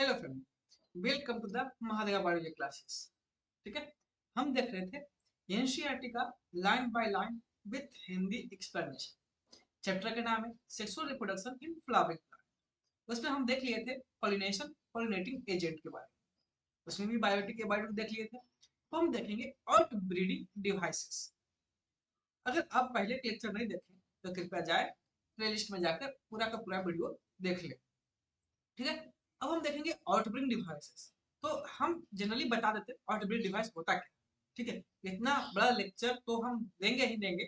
Hello friend, welcome to the Mahadeva biology classes. ठीक है, हम देख रहे थे एनसीईआरटी का line by line with Hindi explanation. Chapter का नाम है sexual reproduction in flowering plant. उसमें हम देख लिए थे पॉलिनेशन पॉलिनेटिंग एजेंट के बारे में। उसमें भी बायोटिक के बारे में देख लिए थे। तो हम देखेंगे आउट ब्रीडिंग डिवाइसेस। अगर आप पहले के लेक्चर नहीं देखें तो कृपया जाए प्लेलिस्ट में जाकर पूरा का पूरा वीडियो देख लें। ठीक है, अब हम देखेंगे आउटब्रिंग डिवाइसेस। तो हम जनरली बता देते हैं आउटब्रिंग डिवाइस होता क्या। ठीक है, इतना बड़ा लेक्चर तो हम देंगे ही देंगे।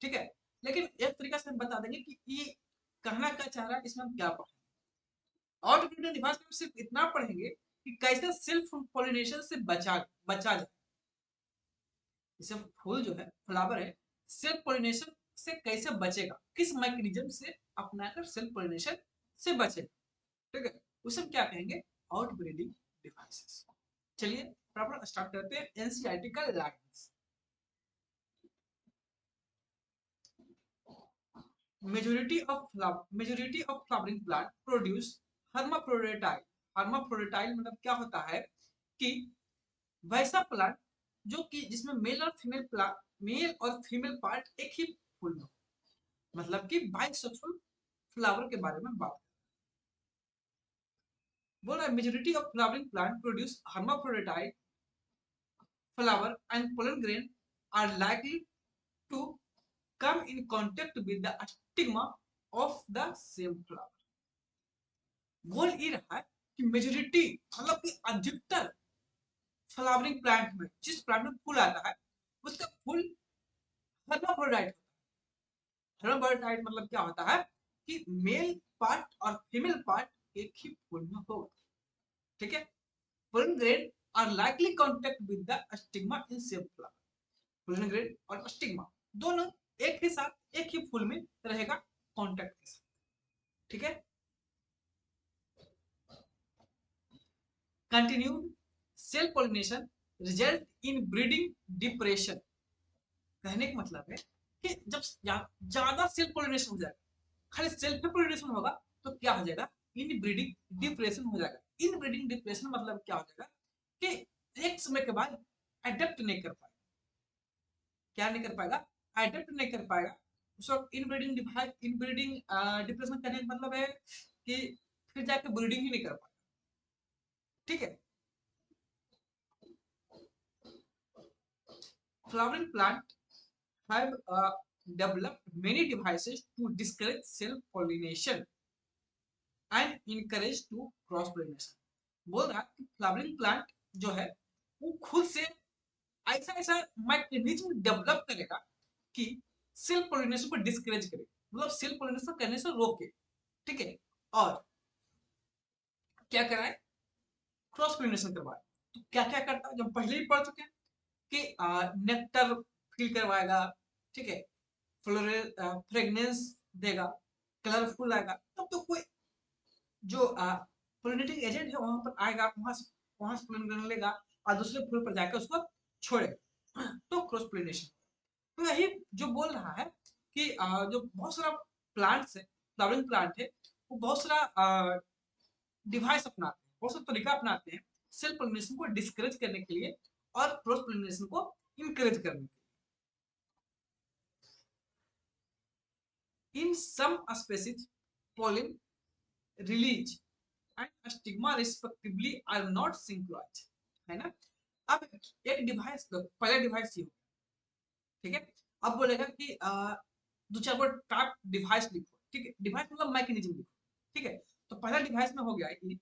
ठीक है, लेकिन एक तरीका से हम बता देंगे कि ये कहना क्या चाह रहा है, इसमें हम क्या पढ़ेंगे। आउटब्रिंग डिवाइस में सिर्फ इतना पढ़ेंगे कि कैसे सेल्फ पॉलिनेशन से बचा जाए। जैसे फूल जो है, फ्लावर है, सेल्फ पॉलिनेशन से कैसे बचेगा, किस मैकेनिज्म से अपनाकर सेल्फ पॉलिनेशन से बचेगा। ठीक है, उसे हम क्या कहेंगे, आउट ब्रीडिंग डिवाइसेस। चलिए प्रॉपर स्टार्ट करते हैं एनसीईआरटी का lines. Majority of flowering plant produce hermaphrodite. Hermaphrodite मतलब क्या होता है कि वैसा प्लांट जो कि जिसमें मेल और फीमेल पार्ट एक ही फूल में, मतलब कि बाइसेक्सुअल फ्लावर के बारे में बात बोल रहा है। Majority of flowering plant produce hermaphrodite flower and pollen grain are likely to come in contact with the stigma of the same flower। बोल ये रहा है कि मेजोरिटी मतलब कि अधिकतर फ्लावरिंग प्लांट में, जिस प्लांट में फूल आता है, उसका फूल हर्माफ्रोडाइट होता है। हर्माफ्रोडाइट मतलब क्या होता है कि मेल पार्ट और फीमेल पार्ट एक ही फूल में होगा। ठीक है, pollen grain are likely contact with the stigma in same flower। Pollen grade और स्टिग्मा दोनों एक ही साथ एक ही फूल में रहेगा कांटेक्ट के साथ। ठीक है, continued self pollination result in breeding depression. कहने का मतलब है कि जब ज्यादा सेल पॉलिनेशन हो जाएगा, खाली सेल्फ पॉलिनेशन होगा, तो क्या हो जाएगा, इन ब्रीडिंग डिप्रेशन हो जाएगा। इन ब्रीडिंग डिप्रेशन मतलब क्या हो जाएगा कि एक समय के बाद अडेप्ट नहीं कर पाएगा। क्या नहीं कर पाएगा, अडेप्ट नहीं कर पाएगा। सो इनब्रीडिंग डिवाइस, इनब्रीडिंग डिप्रेशन करने का मतलब है कि फिर जाके ब्रीडिंग ही नहीं कर पाएगा। ठीक है, flowering plant have developed many devices to discourage self pollination and encourage to cross pollination। बोल रहा है कि फ्लावरिंग प्लांट जो है वो खुद से ऐसा ऐसा मैकेनिज्म डेवलप करेगा कि सेल्फ पोलिनेशन को डिस्करेज करे, मतलब सेल्फ पोलिनेशन करने से रोके। ठीक है, और क्या कराए, क्रॉस पोलिनेशन करवाए। तो क्या क्या करता है, जब पहले ही पढ़ चुके हैं कि नेक्टर फिल करवाएगा। ठीक है, फ्लोरल फ्रेगनेंस देगा, कलरफुल आएगा, तब तो कोई जो पोलिनेटिंग एजेंट है वहां पर आएगा, वहां से पोलिन करने लेगा और दूसरे फूल पर जाकर उसको छोड़ेगा, तो क्रॉस पोलिनेशन। तो यही जो बोल रहा है कि जो बहुत सारा प्लांट्स है, फ्लावरिंग प्लांट है, वो बहुत सारा डिवाइस अपनाते हैं, बहुत सारा तरीका अपनाते हैं सेल्फ पोलिनेशन को डिस्करेज करने के लिए और क्रॉस पोलिनेशन को इंकरेज करने के लिए। इन सम species pollen release and stigma respectively are not synchronized। है ना। अब एक डिवाइस, पहला डिवाइस ये, ठीक है, अब बोलेगा कि दो चार वर्ड टाइप डिवाइस लिखो। ठीक है, डिवाइस मतलब मैकेनिज्म लिखो। ठीक है, तो पहला डिवाइस में हो गया ये,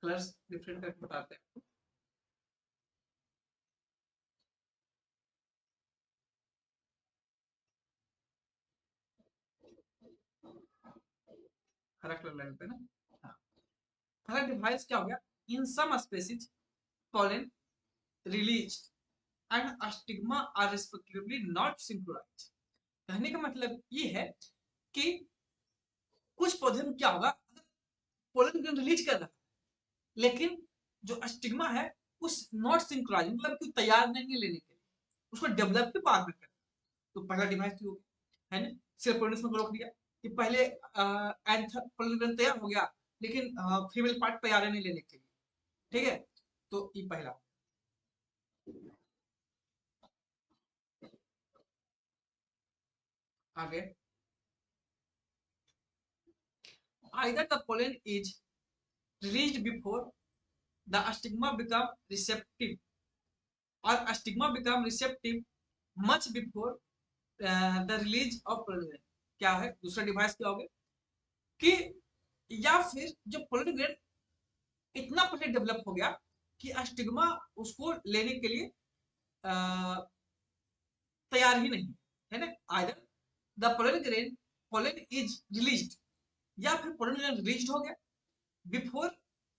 कलर्स डिफरेंट करके बताते हैं। हरा कलर लगता है ना। हाँ, पहला डिवाइस क्या हो गया, इन सम species pollen released and stigma are respectively not synchronized। कहने का मतलब ये है कि कुछ पौधे में क्या होगा, पोलन ग्रेन रिलीज कर रहा है, लेकिन जो स्टिग्मा है उस नॉट सिंक्रोनाइज, मतलब कि तैयार नहीं है लेने के लिए, उसको डेवलप के बाद में करना। तो पहला डिवाइस हो गया, है ना, सेल पोलिनेशन को रोक दिया कि पहले पोलन ग्रेन तैयार हो गया, लेकिन फीमेल पार्ट तैयार है नहीं लेने के लिए। ठीक है, तो ये पहला। आगे, either the pollen is released before the stigma become receptive or stigma become receptive much before the release of pollen। क्या है दूसरा डिवाइस, क्या हो गया कि या फिर जो पोलन ग्रेन इतना पहले डेवलप हो गया कि स्टिग्मा उसको लेने के लिए तैयार ही नहीं है ना। Either the pollen grain pollen is released, या फिर पोलन ग्रेन रिलीज्ड हो गया before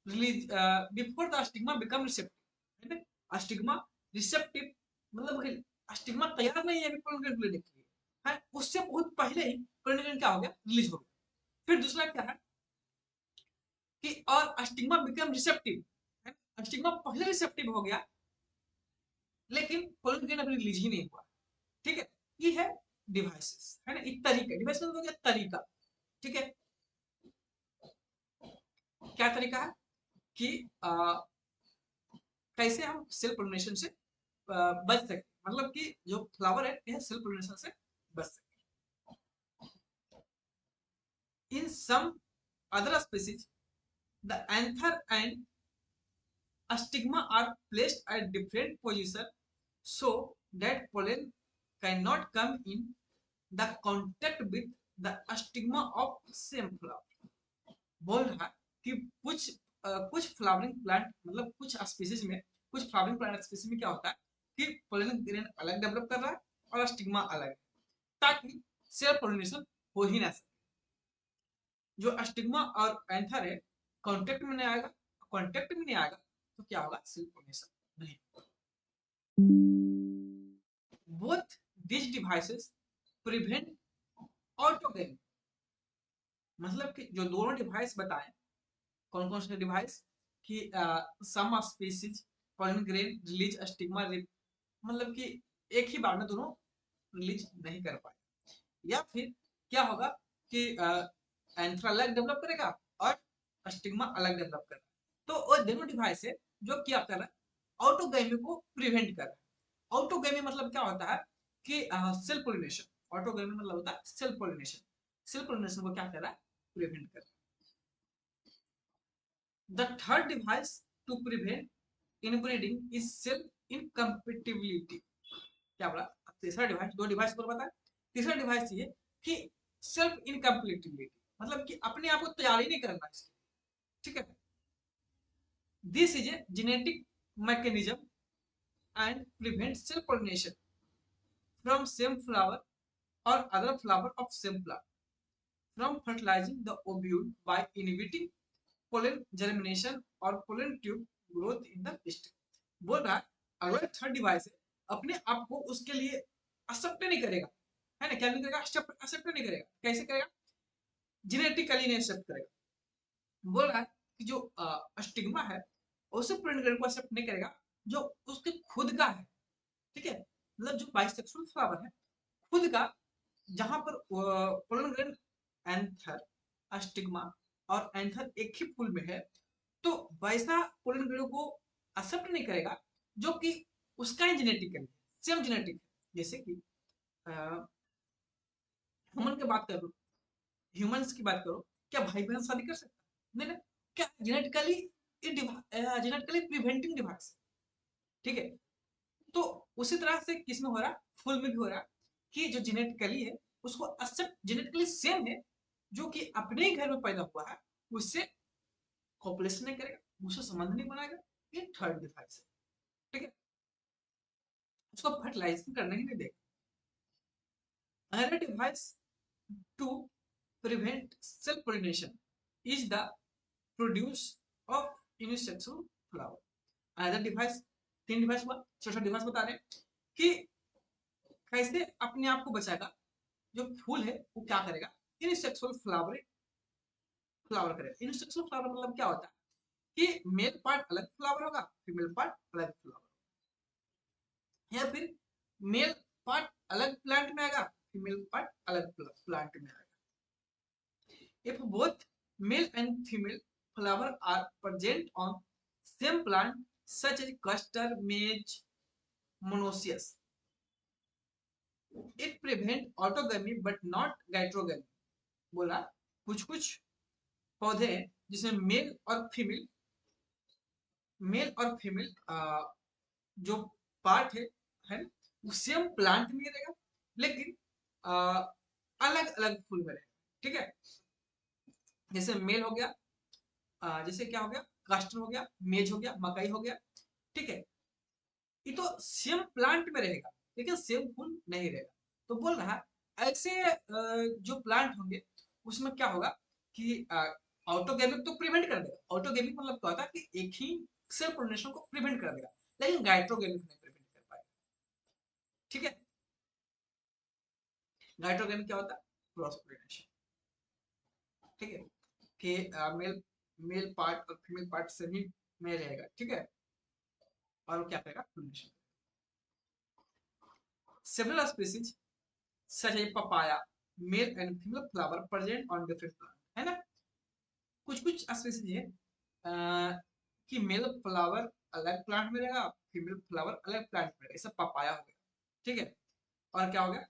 release, before the stigma become receptive, है ना। स्टिग्मा रिसेप्टिव मतलब कि स्टिग्मा तैयार नहीं है अभी पोलन ग्रेन लेने के लिए, है उससे बहुत पहले ही पोलन ग्रेन क्या हो गया, रिलीज हो गया। फिर दूसरा क्या है कि और स्टिग्मा बिकम रिसेप्टिव, स्टिग्मा पहले रिसेप्टिव हो गया लेकिन पोलन ग्रेन अभी रिलीज ही नहीं हुआ। ठीक है, ये है डिवाइसेस, है ना। एक तरीका, डिवाइस मतलब हो गया तरीका। ठीक है, क्या तरीका है कि कैसे हम सेल्फ पोलिनेशन से बच सके, मतलब कि जो फ्लावर है यह सेल्फ पोलिनेशन से बच सके। In some other species the anther and stigma are placed at different position so that pollen cannot come in the contact with the stigma of same flower। बोल रहा है कि कुछ फ्लावरिंग प्लांट मतलब कुछ स्पीसीज में, कुछ फ्लावरिंग प्लांट स्पीसीज में क्या होता है कि पोलन ग्रेन अलग डेवलप कर रहा है और स्टिग्मा अलग है, ताकि सेल्फ पोलिनेशन हो ही ना सके। जो स्टिग्मा और एंथर है कांटेक्ट में नहीं आएगा, कांटेक्ट में नहीं आएगा तो क्या होगा, सेल्फ पोलिनेशन नहीं होगा। both these devices prevent autogamy, मतलब कि जो दोनों डिवाइस बताएं, कौन कौन से डिवाइस कि some species pollen grain release stigma, मतलब कि एक ही बार में दोनों रिलीज नहीं कर पाए, या फिर क्या होगा कि एंथ्रा अलग डेवलप करेगा और स्टिग्मा अलग डेवलप करेगा। तो वो दोनों डिवाइस है जो क्या कर रहा है, ऑटोगैमी को प्रिवेंट कर रहा है। ऑटोगैमी मतलब क्या होता है कि सेल्फ पोलिनेशन। ऑटोगैमी मतलब होता है सेल्फ पोलिनेशन। सेल्फ पोलिनेशन को क्या कर रहा है, प्रिवेंट कर रहा है। The third device to prevent inbreeding is self incompatibility. क्या बोला, तीसरा डिवाइस, दो डिवाइस को बताया, तीसरा डिवाइस ये कि सेल्फ इनकम्पेटिबिलिटी मतलब कि अपने आप को तैयार ही नहीं करना इसके। ठीक है, this is a genetic mechanism and prevent self pollination from same flower or other flower of same plant from fertilizing the ovule by inhibiting pollen germination or pollen tube growth in the stem। बोल रहा है अगला third device है अपने आप को उसके लिए एक्सेप्ट नहीं करेगा, है ना। क्या नहीं करेगा, एक्सेप्ट नहीं करेगा। कैसे करेगा, जेनेटिकली नहीं एक्सेप्ट करेगा। बोल रहा है कि जो स्टिग्मा है उसे पोलन को एक्सेप्ट नहीं करेगा जो उसके खुद का है। ठीक है, मतलब जो बाइसेक्सुअल फ्लावर है खुद का, जहां पर पोलन ग्रेन एंथर स्टिग्मा और एंथर एक ही फूल में है, तो वैसा पोलन ग्रेन को एक्सेप्ट नहीं करेगा जो कि उसका ही जेनेटिकली सेम जेनेटिक है। जैसे कि ह्यूमन की बात करो, ह्यूमंस की बात करो, क्या भाई बहन शादी कर सकता नहीं ना, क्या जेनेटिकली जेनेटिकली प्रिवेंटिंग डिवाइस। ठीक है, तो उसी तरह से किसमें हो रहा है, फूल में भी हो रहा है कि जो जेनेटिकली है उसको एक्सेप्ट जेनेटिकली सेम है जो कि अपने ही घर में पैदा हुआ है, उससे कॉपुलेशन नहीं करेगा, उससे संबंध नहीं बनाएगा। ये थर्ड डिवाइस है। ठीक है, उसको फर्टिलाइजेशन करने ही नहीं देगा। Another device to prevent self pollination is the produce of unisexual flower. Another device, तीन डिवाइस हुआ, चौथा डिवाइस बता रहे हैं कि कैसे अपने आप को बचाएगा। जो फूल है वो क्या करेगा, यूनिसेक्सुअल फ्लावर फ्लावर करेगा। यूनिसेक्सुअल फ्लावर मतलब क्या होता है कि मेल पार्ट अलग फ्लावर होगा, फीमेल पार्ट अलग फ्लावर, या फिर मेल पार्ट अलग प्लांट में आएगा, फीमेल पार्ट अलग प्लांट में आएगा। If both Male and female flower are present on same plant such as cluster maize monoecious. It prevent autogamy but not gastrogamy. बोला कुछ कुछ पौधे हैं जिसमें मेल और फीमेल जो पार्ट है वो सेम प्लांट में रहेगा, लेकिन अलग अलग फूल में रहेगा। ठीक है, जैसे मेल हो गया, जैसे क्या हो गया, कास्टर हो गया, मेज हो गया, मकई हो गया। ठीक है, ये तो सेम प्लांट में रहेगा लेकिन सेम फूल नहीं रहेगा। तो बोल रहा है ऐसे जो प्लांट होंगे उसमें क्या होगा कि ऑटोगेमिक तो प्रिवेंट कर देगा। ऑटोगेमिक मतलब क्या होता है कि एक ही सेल पोलिनेशन को प्रिवेंट कर देगा, लेकिन गाइट्रोगेमिक नहीं प्रिवेंट कर पाएगा। ठीक है, गाइट्रोगेमिक क्या होता है, क्रॉस पोलिनेशन। ठीक है, कि मेल मेल पार्ट और फीमेल पार्ट सभी में रहेगा। ठीक है, और वो क्या करेगा, pollination. Several species such as papaya male and female flower present on different plant, है ना। कुछ कुछ स्पीसीज है कि मेल फ्लावर अलग प्लांट में रहेगा, फीमेल फ्लावर अलग प्लांट में रहेगा। ये सब पपाया हो गया। ठीक है, और क्या हो गया,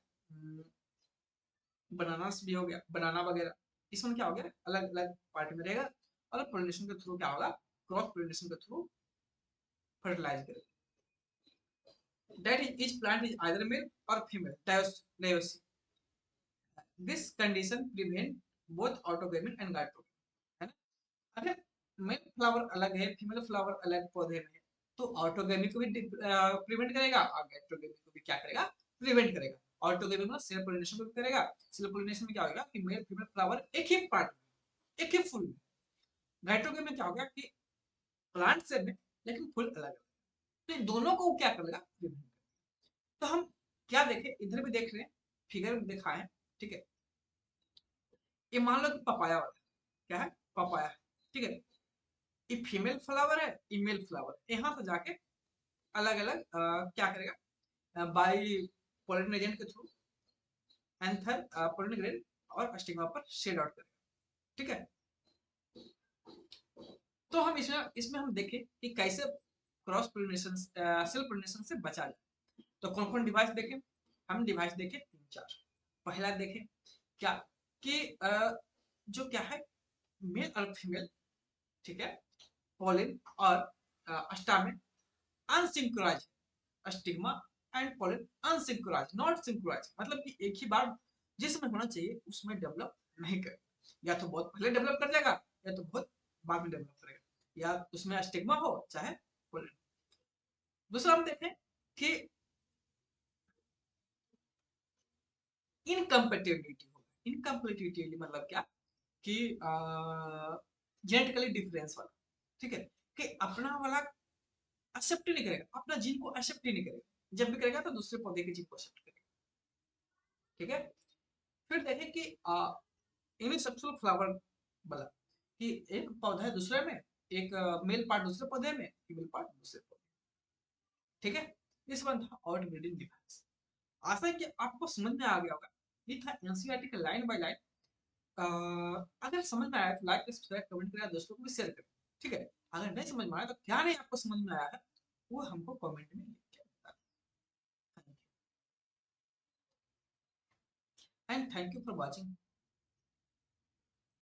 बनानास भी हो गया, बनाना वगैरह। इसमें क्या हो गया, अलग अलग पार्ट में रहेगा और पोलिनेशन के थ्रू क्या होगा, क्रॉस पोलिनेशन के थ्रू फर्टिलाइज करेगा। That is, each plant is either male or female dioecious. This condition prevent both autogamy and gastrogamy, है ना। अगर मेल फ्लावर अलग है, फीमेल फ्लावर अलग पौधे में है, तो ऑटोगेमी को भी प्रिवेंट करेगा और गैस्ट्रोगेमी को भी क्या करेगा, प्रिवेंट करेगा। ऑटोगेमी में सेल्फ पोलिनेशन को भी करेगा। सेल्फ पोलिनेशन में क्या होगा कि मेल फीमेल फ्लावर एक ही पार्ट में, एक ही फूल में। गाइट्रोगेमी में क्या होगा कि प्लांट से में लेकिन फूल अलग अलग, तो इन दोनों को क्या करेगा, प्रिवेंट। तो हम क्या देखें, इधर भी देख रहे हैं, फिगर में दिखा है। ठीक है, ये मान लो कि पपाया वाला क्या है, पपाया है। ठीक है, ये फीमेल फ्लावर है, ये मेल फ्लावर। यहाँ से जाके अलग अलग क्या करेगा, बाई पोलन एजेंट के थ्रू एंथर पोलन ग्रेन और स्टिग्मा पर शेड आउट करेगा। ठीक है, तो हम इसमें इसमें हम देखें कि कैसे क्रॉस पोलिनेशन सेल्फ पोलिनेशन से बचा जाए। तो कौन कौन डिवाइस देखें, हम डिवाइस देखें 3-4। पहला देखें क्या कि जो क्या है, मेल और फीमेल, ठीक है, पोलिन और stamen unsynchronise, stigma and pollen unsynchronise, not synchronise, मतलब कि एक ही बार जिसमें होना चाहिए उसमें डेवलप नहीं करेगा। या तो बहुत पहले डेवलप कर जाएगा या तो बहुत बाद में डेवलप करेगा, या उसमें स्टिग्मा हो चाहे पोलिन। दूसरा हम देखें कि इनकम्पेटिबिलिटी होगा। इनकम्पेटिबिलिटी मतलब क्या कि जेनेटिकली डिफरेंस वाला। ठीक है, कि अपना वाला एक्सेप्ट ही नहीं करेगा, अपना जीन को एक्सेप्ट ही नहीं करेगा। जब भी करेगा तो दूसरे पौधे के जीन को एक्सेप्ट करेगा। ठीक है, फिर देखें कि यूनिसेक्सुअल फ्लावर वाला, कि एक पौधा है दूसरे में, एक मेल पार्ट दूसरे पौधे में, फीमेल पार्ट दूसरे पौधे। ठीक है, इस वन था आउट ब्रीडिंग डिफरेंस। आशा है कि आपको समझ में आ गया होगा। ये था एनसीईआरटी का लाइन बाय लाइन। अगर समझ में आया तो लाइक सब्सक्राइब कमेंट करें, दोस्तों को भी शेयर करें। ठीक है, अगर नहीं समझ में आया तो क्या नहीं आपको समझ में आया है वो हमको कमेंट में लिख के बताएं। And thank you for watching.